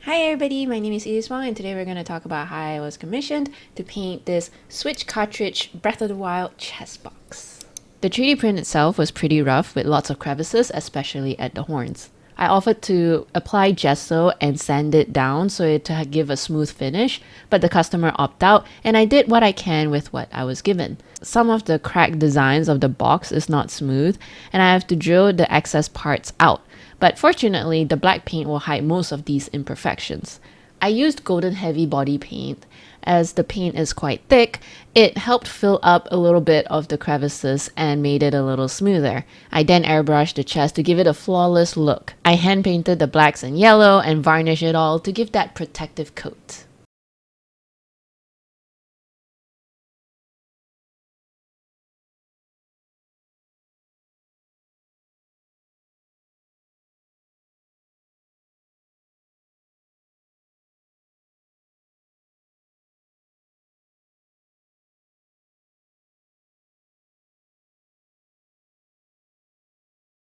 Hi everybody, my name is Edith Wong and today we're going to talk about how I was commissioned to paint this Switch Cartridge Breath of the Wild chest box. The 3D print itself was pretty rough with lots of crevices, especially at the horns. I offered to apply gesso and sand it down so it to give a smooth finish, but the customer opted out and I did what I can with what I was given. Some of the cracked designs of the box is not smooth and I have to drill the excess parts out. But fortunately, the black paint will hide most of these imperfections. I used golden heavy body paint. As the paint is quite thick, it helped fill up a little bit of the crevices and made it a little smoother. I then airbrushed the chest to give it a flawless look. I hand painted the blacks and yellow and varnished it all to give that protective coat.